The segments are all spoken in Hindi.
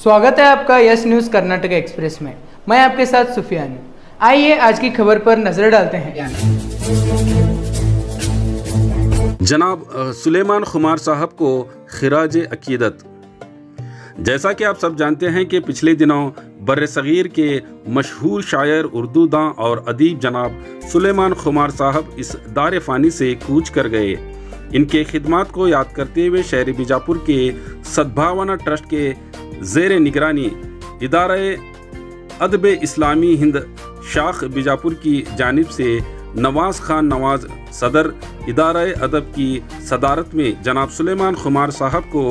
स्वागत है आपका यस न्यूज़ कर्नाटक एक्सप्रेस में। मैं आपके साथ सुफियान हूं। आइए आज की खबर पर नजर डालते हैं। जनाब सुलेमान खुमार साहब को खिराज अकीदत। जैसा कि आप सब जानते हैं कि पिछले दिनों बर्र-ए-सगीर के मशहूर शायर, उर्दू दां और अदीब जनाब सुलेमान खुमार साहब इस दार फ़ानी से कूच कर गए। इनके खिदमात को याद करते हुए शहर बीजापुर के सद्भावना ट्रस्ट के ज़ेर निगरानी इदारे अदब इस्लामी हिंद शाख बीजापुर की जानिब से नवाज़ खान नवाज़ सदर इदारा अदब की सदारत में जनाब सुलेमान खुमार साहब को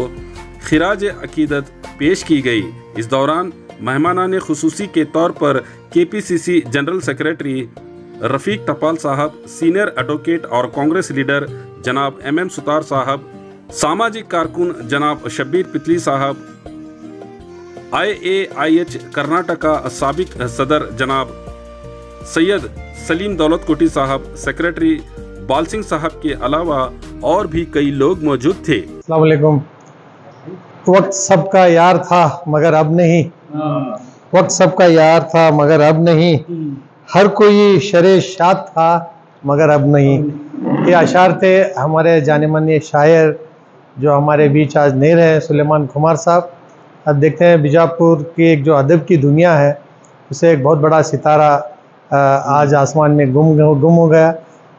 खिराज अकीदत पेश की गई। इस दौरान मेहमानान खुसूसी के तौर पर KPCC जनरल सेक्रेटरी रफ़ीक टपाल साहब, सीनियर एडवोकेट और कांग्रेस लीडर जनाब MM सुतार साहब, सामाजिक कारकुन जनाब शब्बीर पितली साहब, IAIH कर्नाटका साबिक सदर जनाब सैयद सलीम दौलत कोटी साहब, सेक्रेटरी बाल सिंह साहब के अलावा और भी कई लोग मौजूद थे। अस्सलाम वालेकुम। वक्त सबका यार था मगर अब नहीं, वक्त सबका यार था मगर अब नहीं, हर कोई शरे शाद था मगर अब नहीं। ये अशार थे हमारे जाने माने शायर जो हमारे बीच आज नहीं रहे, सुलेमान खुमार साहब। अब देखते हैं बीजापुर की एक जो अदब की दुनिया है उसे एक बहुत बड़ा सितारा आज आसमान में गुम हो गया।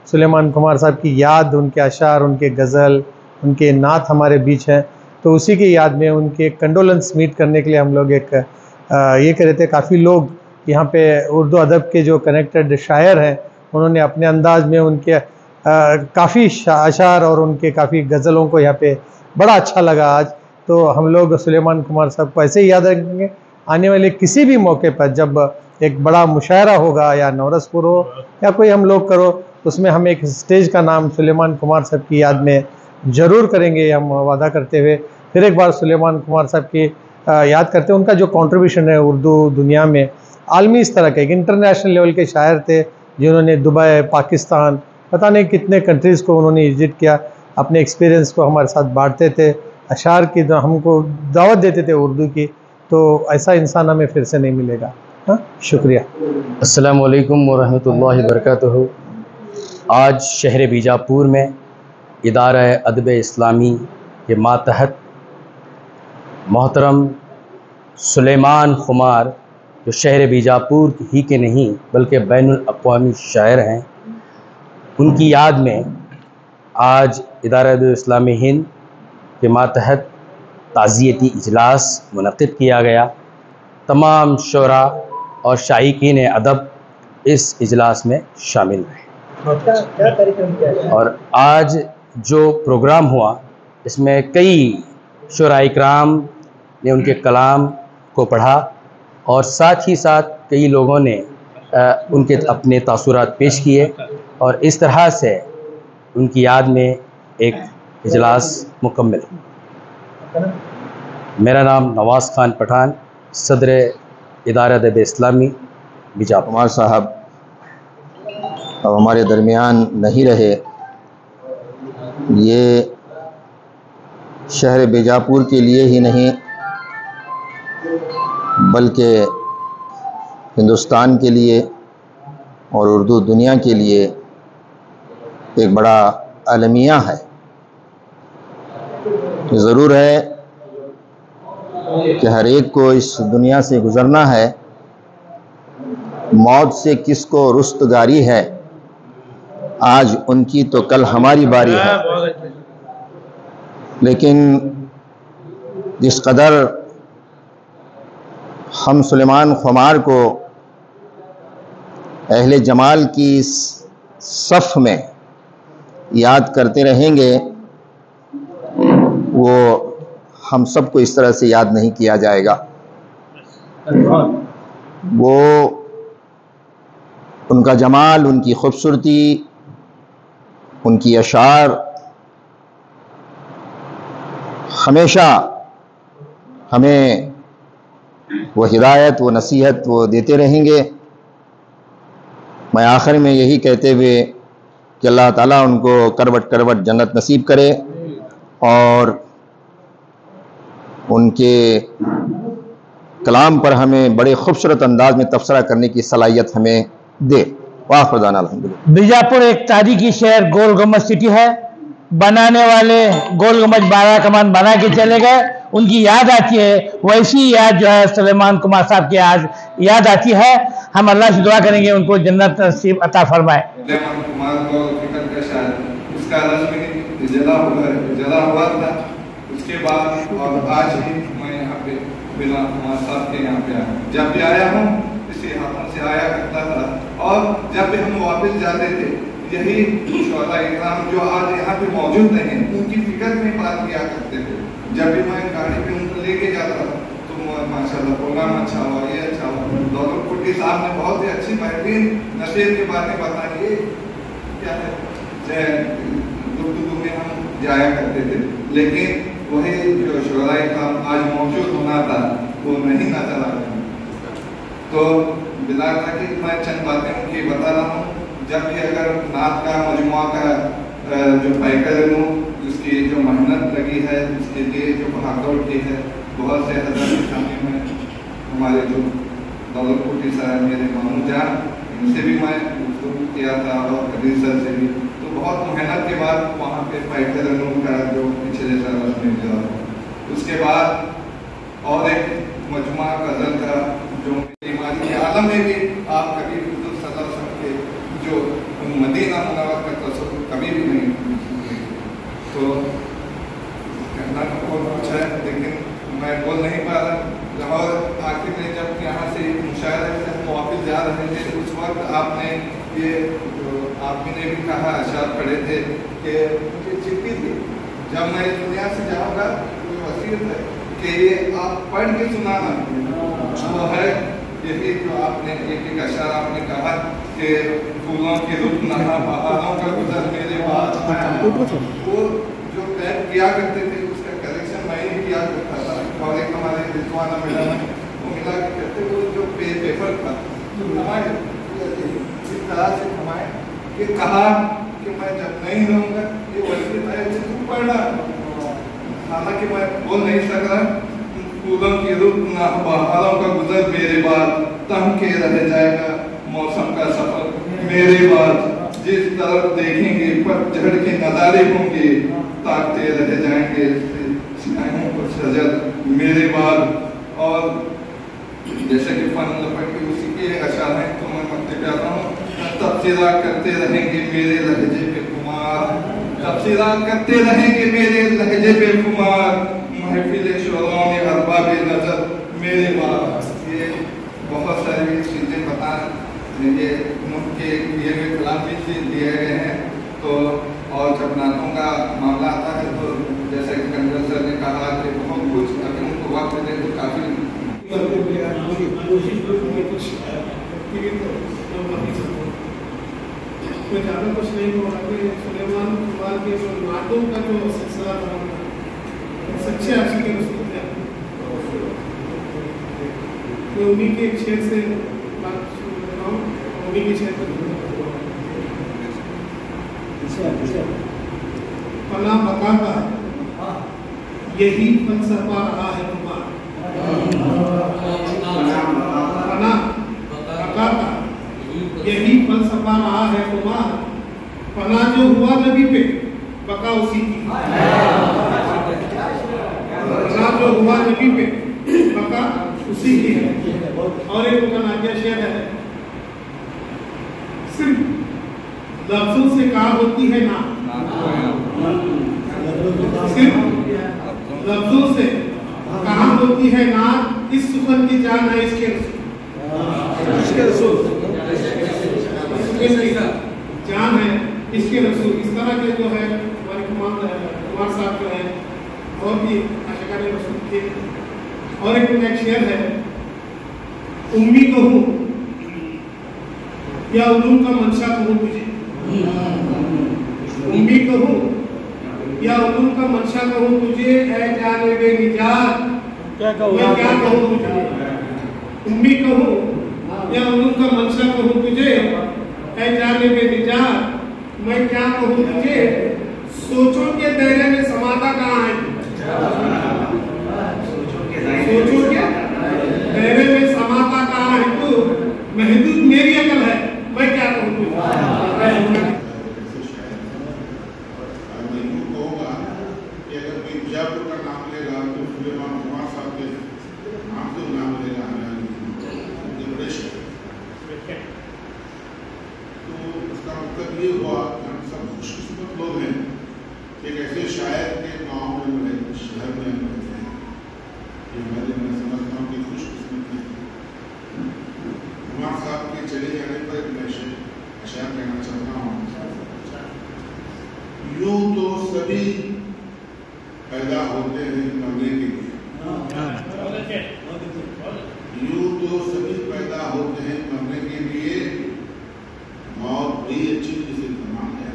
सुलेमान खुमार साहब की याद, उनके अशार, उनके गज़ल, उनके नात हमारे बीच हैं, तो उसी की याद में उनके कंडोलेंस मीट करने के लिए हम लोग एक ये कर रहे थे। काफ़ी लोग यहाँ पे उर्दू अदब के जो कनेक्टेड शायर हैं उन्होंने अपने अंदाज में उनके काफ़ी अशार और उनके काफ़ी गज़लों को यहाँ पे बड़ा अच्छा लगा आज। तो हम लोग सुलेमान खुमार साहब को ऐसे ही याद रखेंगे। आने वाले किसी भी मौके पर जब एक बड़ा मुशायरा होगा या नौरसपुर हो या कोई हम लोग करो, उसमें हम एक स्टेज का नाम सुलेमान खुमार साहब की याद में ज़रूर करेंगे, हम वादा करते हुए फिर एक बार सुलेमान खुमार साहब की याद करते हैं। उनका जो कंट्रीब्यूशन है उर्दू दुनिया में आलमी इस तरह के एक इंटरनेशनल लेवल के शायर थे जिन्होंने दुबई, पाकिस्तान, पता नहीं कितने कंट्रीज़ को उन्होंने विजिट किया, अपने एक्सपीरियंस को हमारे साथ बांटते थे, अशार की हमको दावत देते थे उर्दू की। तो ऐसा इंसान हमें फिर से नहीं मिलेगा। हाँ, शुक्रिया। अस्सलामु अलैकुम वरहमतुल्लाहि वबरकातुहू। आज शहर बीजापुर में इदारा अदब इस्लामी के मातहत मोहतरम सुलेमान खुमार जो शहर बीजापुर ही के नहीं बल्कि बैनुल अक़वामी शायर हैं, उनकी याद में आज इदारा अदब इस्लामी हिंद के मातहत ताज़ियती इजलास मुनक़्क़िद किया गया। तमाम शुरा और शायकीन अदब इस इजलास में शामिल रहे। और आज जो प्रोग्राम हुआ इसमें कई शुरा इकराम ने उनके कलाम को पढ़ा और साथ ही साथ कई लोगों ने उनके अपने तासुरात पेश किए और इस तरह से उनकी याद में एक इजलास मुकम्मल। मेरा नाम नवाज़ खान पठान, सदर इदारा अदब इस्लामी बीजापुर। खुमार साहब अब हमारे दरमियान नहीं रहे। ये शहर बीजापुर के लिए ही नहीं बल्कि हिंदुस्तान के लिए और उर्दू दुनिया के लिए एक बड़ा अलमिया है। ज़रूर है कि हर एक को इस दुनिया से गुज़रना है। मौत से किसको रुस्तगारी है, आज उनकी तो कल हमारी बारी है। लेकिन जिस कदर हम सुलेमान खुमार को अहले जमाल की सफ़ में याद करते रहेंगे, वो हम सबको इस तरह से याद नहीं किया जाएगा। वो उनका जमाल, उनकी खूबसूरती, उनकी अशार हमेशा हमें वो हिदायत, वो नसीहत वो देते रहेंगे। मैं आखिर में यही कहते हुए कि अल्लाह ताला उनको करवट करवट जन्नत नसीब करे और उनके कलाम पर हमें बड़े खूबसूरत अंदाज में तबसरा करने की सलाहियत हमें दे। वाह खुदा अल्हम्दुलिल्लाह। बीजापुर एक तारीखी शहर, गोल गुम्बद सिटी है। बनाने वाले गोल गुम्बद 12 कमान बना के चले गए, उनकी याद आती है। वैसी याद जो है सुलेमान कुमार साहब की आज याद आती है। हम अल्लाह से दुआ करेंगे उनको जन्नत नसीब अता फरमाए। सुलेमान कुमार को फिक्र का शायद उसका रस्म जला हुआ था। उसके बाद और आज ही मैं यहाँ पे बिना कुमार साहब के यहाँ पे आया। जब भी आया हूँ इसी हाथों से आया करता था, और जब भी हम वापस जाते थे यही शोहदा इकराम जो आज यहाँ पे मौजूद नहीं उनकी फिक्र में बात किया करते थे। जब भी मैं गाड़ी पे उनको लेके जाता तो माशाल्लाह प्रोग्राम अच्छा हुआ, ये अच्छा हुआ। दौलत कुटी साहब ने बहुत ही अच्छी बेहतरीन नसीहत की बातें बताई। ये क्या है में हम जाया करते थे, लेकिन वही जो शोहदा इकराम आज मौजूद होना था वो नहीं नजर आ रहा। तो बिलाल था कि मैं चंद बातें उनकी बता रहा हूँ। जब भी अगर नात का मजमुआ का जो पैकर लूँ, उसकी जो मेहनत लगी है, उसके लिए जो भागदौड़ की है, बहुत से हज़रत शामिल में हमारे जो दौलत कुटी साहब मेरे मामू जान, इनसे भी मैं गुफ्तगू किया था और कबीर सर से भी। तो बहुत मेहनत के बाद वहाँ पे पैकर लूँ का जो पिछले साल उसमें मिला। उसके बाद और एक मजमुआ गज़ल का जो ईमानी के आलम में भी आप कभी के जो मदीना मुनव्वर का तसव्वुर कभी भी नहीं सुने। तो कहना तो बहुत कुछ है, लेकिन मैं बोल नहीं पा रहा। और आखिर में जब यहाँ से मुशायरे से हम वापस जा रहे थे, उस वक्त आपने ये जो आपने भी कहा, अशार पढ़े थे कि मुझे चिट्ठी थी, जब मैं दुनिया से जाऊँगा कोई वसीयत है कि ये आप पढ़ के सुनाना। वो है यही जो आपने एक अशार आपने कहा कि फूलों की रुख नहा बहारों का गुजर मेरे बाद। वो जो कैद किया करते थे उसका कलेक्शन मैं ही किया करता था। और एक हमारे रिजवाना मैडम वो मिला के करते, वो जो पेपर था तो हमारे इस तरह से हमारे कि कहा कि मैं जब नहीं रहूँगा ये वसीयत है तू पढ़ना। हालांकि मैं बोल नहीं सक रहा। फूलों की रुख ना बहारों का गुजर मेरे बाद, तम के रह जाएगा मौसम का सफर मेरे बाद। जिस तरफ देखेंगे पतझड़ के नज़ारे होंगे, ताकते रह जाएंगे सियाहों को सजद मेरे बाद। और जैसे कि फन लपट के उसी के अशार हैं, तो मैं मत जाता हूँ। तबसीरा करते रहेंगे मेरे लहजे पे कुमार, तबसीरा करते रहेंगे मेरे लहजे पे कुमार, महफिल शोरों में अरबाब नजर मेरे बाद। ये बहुत सारी चीज़ें बता ये उनके किए हुए कलाम भी दिए गए हैं। तो और जब नातों का मामला आता है तो जैसे कि कंवर सर ने कहा कि बहुत कुछ अगर उनको वक्त दे तो काफ़ी कोई ज़्यादा कुछ नहीं होगा। सुलेमान कुमार के जो नाटों का जो सिलसिला था, सच्चे आशिक के रसूल थे। मैं उन्हीं के शेर से बात शुरू कर रहा हूँ, उन्हीं के शेर पर पना बका का यही फलसफा रहा है कुमार। पना बका का यही फलसफा रहा है कुमार। पना जो हुआ नबी पे बका उसी की, पना जो हुआ नबी पे बका उसी की है। और एक उनका नाजिया शेर है, सिर्फ लफ्जों से कहा होती है ना, सिर्फ लफ्जों से कहा होती है ना, इस सुखन की जान है इसके रसूल, जान है इसके रसूल। इस तरह के जो है हमारे कुमार साहब जो है और भी आशिकाने रसूल थे। और एक शेर है, उम्मी कहूँ या उलूम का मंशा कहूँ तुझे, उम्मी कहूँ या उलूम का मंशा कहूँ तुझे, ऐ जाने बे निजात मैं क्या कहूँ तुझे। उम्मी कहूँ या उलूम का मंशा कहूँ तुझे, ऐ जाने बे निजात मैं क्या कहूँ तुझे। सोचों के दायरे में समाता कहाँ है, सोचों के महदूद मेरी अकल है, मैं क्या कहूँ तुझे। बीजापुर का नाम लेगा तो सुलेमान खुमार साहब के नाम से नाम लेगा हमें बड़े शहर। तो उसका मतलब ये हुआ कि हम सब खुशकिस्मत लोग हैं, एक ऐसे शायर के गाँव में बड़े शहर में हम रहते हैं, ये हमारे मैं समझता हूँ कि खुशकिस्मत है। खुमार साहब के चले जाने पर मैं अशायर कहना चाहता हूँ, यूँ तो सभी पैदा होते हैं मरने के लिए, यूँ तो सभी पैदा होते हैं मरने के लिए, मौत बड़ी अच्छी चीज तमाम है।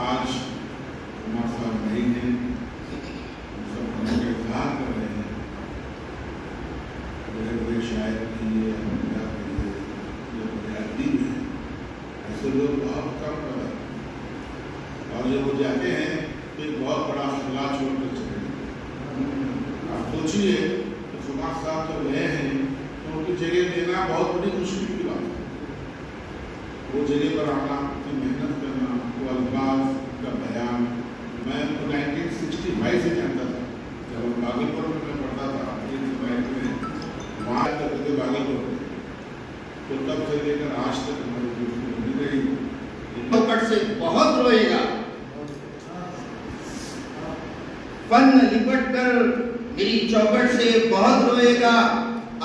आज हमारे साथ नहीं है, सब उनके इजहार कर रहे हैं, बड़े बड़े शायर की ऐसे लोग बहुत कम पड़े, और जब वो जाते हैं तो एक बहुत बड़ा खला छोड़कर चले गए। आप सोचिए तो खुमार साहब जब गए हैं तो उनकी जगह देना बहुत बड़ी मुश्किल की बात है। वो जगह पर आना, उतनी मेहनत करना, वो अल्फाज का बयान, मैं तो 1965 से जानता था, जब भागलपुर में मैं पढ़ता था, वहाँ तक भागलपुर, तो तब से लेकर आज तक चौकट से बहुत रोएगा, फन लिपट कर मेरी चौकट से बहुत रोएगा,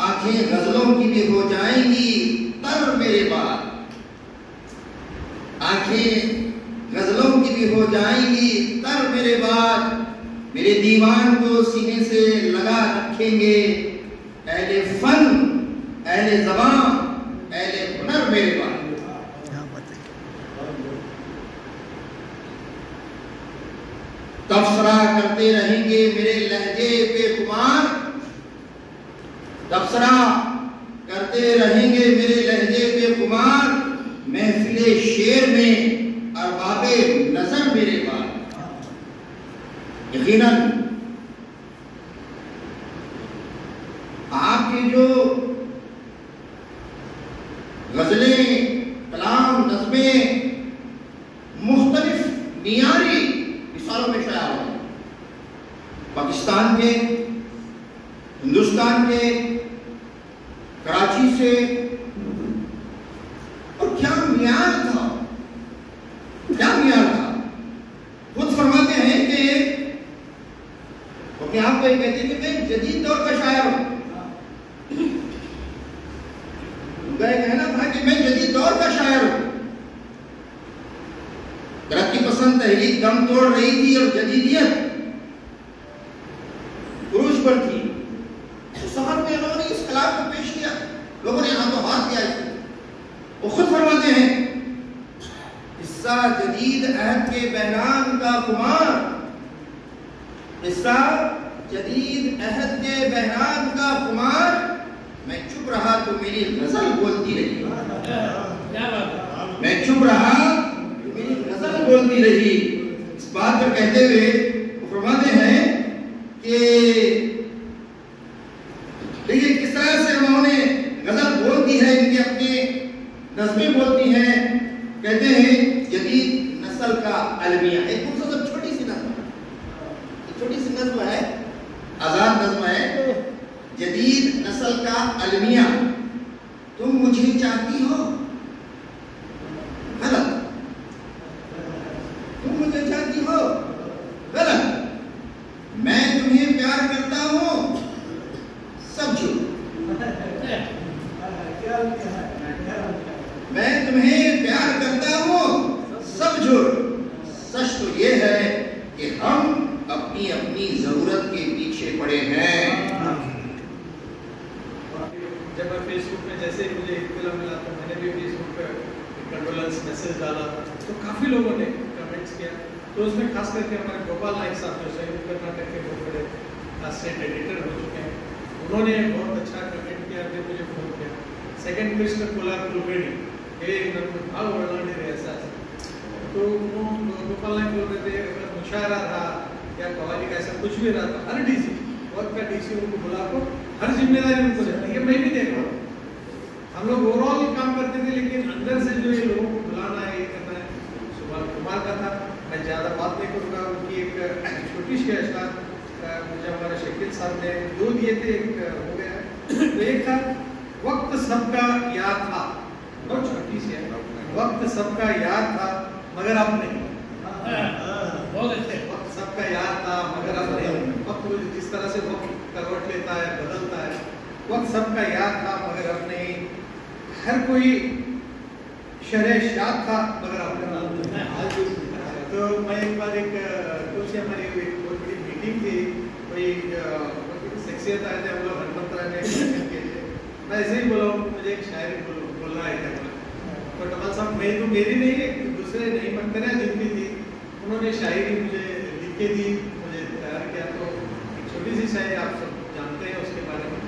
आंखें गजलों की भी हो जाएंगी तर मेरे बाद, आंखें गजलों की भी हो जाएंगी तर मेरे बाद, मेरे दीवान को सीने से लगा रखेंगे अहले फन अहले ज़बान अहले हुनर मेरे बाद। तबसरा करते रहेंगे मेरे लहजे पे खुमार, तबसरा करते रहेंगे मेरे लहजे पे खुमार, महफिले शेर में अरबाबे नजर मेरे बाद। यकीनन आपकी जो गजलें, कलाम, नज़्में मुख्तलिफ मियारी मिसालों में शाया होते हैं, पाकिस्तान के, हिंदुस्तान के, कराची से, और क्या मियार था, क्या मियार था। खुद फरमाते हैं कि अपने आप को ये कहते हैं कि मैं जदीद दौर का शायर हूं, उनका ये कहना था कि मैं जदीद दौर का शायर हूं। तरक्की पसंद तहरीक दम तोड़ रही थी और जदीदियत पुरुष पर थी, तो साहब ने उन्होंने इस कलाम को पेश किया, लोगों ने हाथों हाथ दिया इसको। वो खुद फरमाते हैं, हिस्सा जदीद अहद के बहरान का खुमार, हिस्सा जदीद अहद के बहरान का खुमार, मैं चुप रहा तो मेरी गजल बोलती रही, मैं चुप रहा तो मेरी गजल बोलती रही। इस बात पर कहते हुए वो फरमाते हैं कि देखिए किस तरह से उन्होंने गजल बोलती है, इनकी अपनी नज़में बोलती हैं। कहते हैं जदीद नस्ल का अलमिया, एक खूबसूरत छोटी सी नज़्म, छोटी सी नज़्म है, आजाद नज़्म है, जदीद नस्ल का अलमिया, तुम मुझे चाहती हो गलत, तुम मुझे चाहती हो गलत, मैं तुम्हें प्यार करता हूं सब झूठ, मैं तुम्हें प्यार करता हूं सब झूठ, सच तो ये है कि हम अपनी अपनी जरूरत के पीछे पड़े हैं। जब मैं फेसबुक पे जैसे ही मुझे इत्तला मिला तो मैंने भी फेसबुक पे कंडोलेंस मैसेज डाला, तो काफ़ी लोगों ने कमेंट्स किया, तो उसमें खास करके हमारे गोपाल नाइक साहब जो संयुक्त कर्नाटक के बहुत बड़े स्टेट एडिटर हो चुके हैं, उन्होंने बहुत अच्छा कमेंट किया, फिर मुझे फोन किया। सेकेंड मिनिस्टर कोलार कुलकर्णी ये भाव वर्णन ऐसा, तो वो गोपाल नाइक बोल रहे थे, अगर मुशायरा था या कवाली का ऐसा कुछ भी रहा था, हर डीसी वक्त का डीसी उनको बुला को हर जिम्मेदारी उनको जाती है। मैं भी देख रहा हूँ, हम लोग ओवरऑल काम करते थे, लेकिन अंदर से जो ये लोगों को बुलाना है, ये करना है, सुभाष कुमार का था। मैं ज़्यादा बात नहीं करूँगा, उनकी एक छोटी सी अशलात मुझे हमारे शकील साहब ने 2 दिए थे, एक हो गया। तो एक था वक्त सबका याद था, बहुत छोटी सी है, वक्त सबका याद था मगर अब नहीं। बहुत अच्छे, वक्त सबका याद था मगर अब नहीं। वक्त जिस तरह से वक्त करवट लेता है, बदलता है, वक्त सबका याद था मगर अब नहीं। हर कोई शहर-ए-शाद था मगर अब नहीं। तो मैं एक बार कुछ हमारी बहुत बड़ी मीटिंग थी, कोई शख्सियत आए थे, हम लोग हनुमंत राय ने, मैं ऐसे ही बोला, मुझे एक शायरी बोलना है। तो टमाल साहब, मैं तो मेरी नहीं, एक दूसरे नहीं मंतरा जिनकी थी, उन्होंने शायरी मुझे लिख के दी, मुझे तैयार किया। तो एक छोटी सी शायरी आप सब जानते हैं उसके बारे में।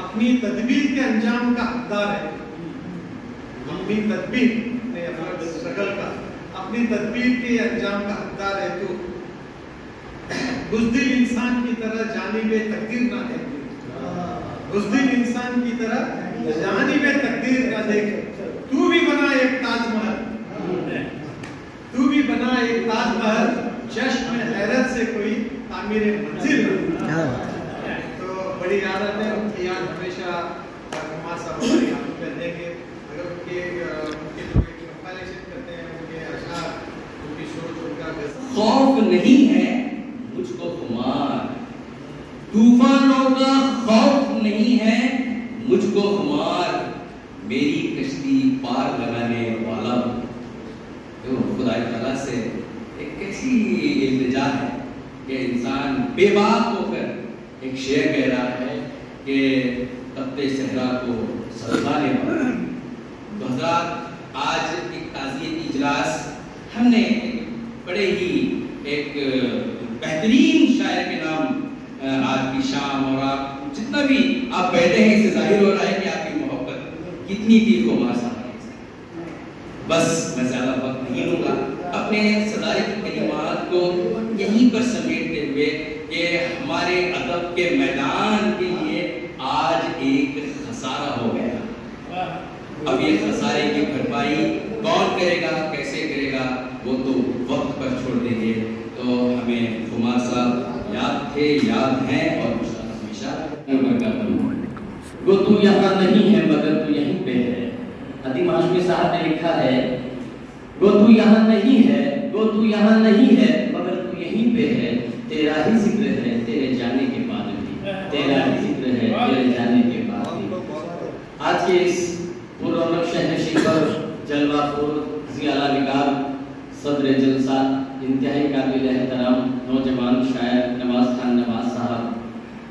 अपनी तदबीर के अंजाम का हकदार है, अपनी तदबीर ने अपना स्ट्रगल का, अपनी तदबीर के अंजाम का हकदार है। तो बुज़दिल इंसान की तरह जानिबे तकदीर ना देख, बुज़दिल इंसान की तरह जानिबे तकदीर ना देख। तू भी बना एक ताजमहल, तू भी बना एक ताजमहल, चश्म हैरत से कोई तामीर मंजिल। तो बड़ी आदत है, उनकी याद हमेशा कुमार साहब हमारी याद करेंगे। अगर उनके जो कंपाइलेशन करते हैं, उनके अशआर, उनकी सोच, उनका खौफ नहीं है मुझको खुमार, तूफानों का खौफ नहीं है मुझको खुमार, मेरी कश्ती पार लगाने वाला। तो खुदा ताला से एक कैसी इल्तिजा है कि इंसान बेबाक होकर एक शेर कह रहा है कि तख्ते सहरा को सजाने वाला। तो हज़रात, आज एक ताज़ियती इजलास हमने बड़े ही एक बेहतरीन शायर के नाम आज की शाम, और आप जितना भी आप बैठे हैं, इससे जाहिर हो रहा है कि आपकी मोहब्बत कितनी थी खुमार साहब। बस मैं ज़्यादा वक्त नहीं लूँगा, अपने सदाई की कलिमात को यहीं पर समेटते हुए कि हमारे अदब के मैदान के लिए आज एक खसारा हो गया। अब ये खसारे की भरपाई कौन करेगा, कैसे करेगा, वो तो वक्त पर छोड़ देंगे। तो हमें खुमार साहब याद थे, याद हैं और हमेशा वो तू यहाँ नहीं है मगर तू यहीं पे है। अदीम हाशमी साहब ने लिखा है, वो तू यहाँ नहीं है, वो तू यहाँ नहीं है मगर तू यहीं पे है। तेरा ही जिक्र है तेरे जाने के बाद भी, तेरा ही जिक्र है तेरे जाने के बाद भी। आज के इस पुरौनक शहर शिखर जलवापुर ज़ियाला निगार सदर जलसा इंतहाई काबिल एहतराम नौजवान शायर नवाज खान नवाज साहब,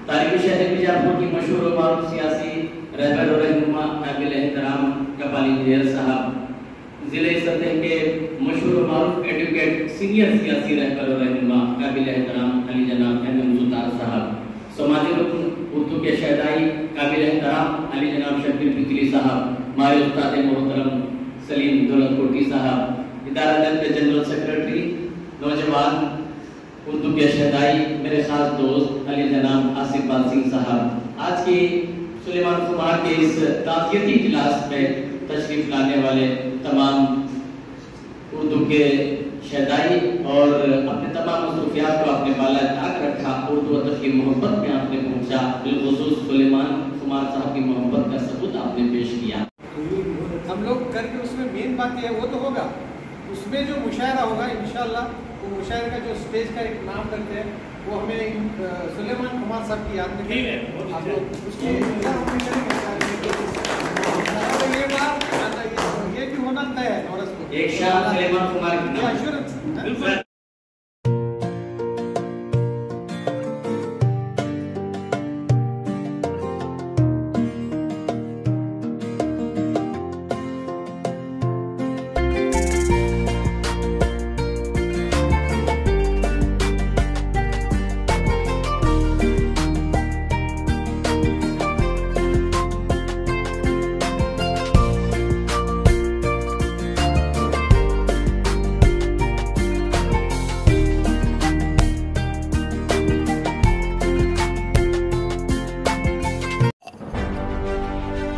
तारीख़ शहर बीजापुर की मशहूर और मारूफ सियासी रहबर और रहनुमा काबिल एहतराम कपाली नियर साहब, ज़िले सतह के मशहूर और मारूफ एडवोकेट सीनियर सियासी रहबर और रहनुमा काबिल एहतराम अली जनाब एम सुल्तान साहब, समाजी रुकन उर्दू के शहदाई काबिल एहतराम अली जनाब शब्बीर फिक्री साहब, हमारे उस्ताद मोहतरम सलीम दौलत कोटी साहब, इदारा दल के जनरल सेक्रेटरी नौजवान उर्दू के शहदाई मेरे खास दोस्त अली जनाब आसिफ बाल सिंह साहब, आज की सुलेमान कुमार के इस ताज़ियती इजलास में तशरीफ लाने वाले तमाम उर्दू के शहदाई और अपने तमाम मसरूफियात को आपने बाला ताक रखा, उर्दू अदब की मोहब्बत में आपने पहुंचा, बिलखुसूस सुलेमान कुमार साहब की मोहब्बत का सबूत आपने पेश किया। हम लोग करके उसमें मेन बात है वो तो होगा, उसमें जो मुशायरा होगा इंशाल्लाह, वो मुशायरे का जो स्टेज का एक नाम रखते हैं वो हमें सुलेमान कुमार साहब की याद में आप लोग उसकी ये भी होना तय है। एक शाम सुलेमान कुमार की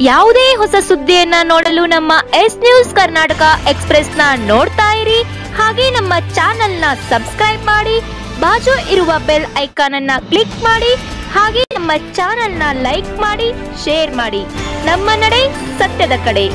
ಯಾವುದೇ ಹೊಸ ಸುದ್ದಿಯನ್ನ ನೋಡಲು ನಮ್ಮ ಎಸ್ ನ್ಯೂಸ್ ಕರ್ನಾಟಕ ಎಕ್ಸ್ಪ್ರೆಸ್ ನ ನೋಡ್ತಾ ಇರಿ. ಹಾಗೆ ನಮ್ಮ ಚಾನೆಲ್ ನ ಸಬ್ಸ್ಕ್ರೈಬ್ ಮಾಡಿ, ಬಾಜು ಇರುವ ಬೆಲ್ ಐಕಾನ್ ಅನ್ನ ಕ್ಲಿಕ್ ಮಾಡಿ. ಹಾಗೆ ನಮ್ಮ ಚಾನೆಲ್ ನ ಲೈಕ್ ಮಾಡಿ, ಶೇರ್ ಮಾಡಿ. ನಮ್ಮ ನಡೆ ಸತ್ಯದ ಕಡೆ.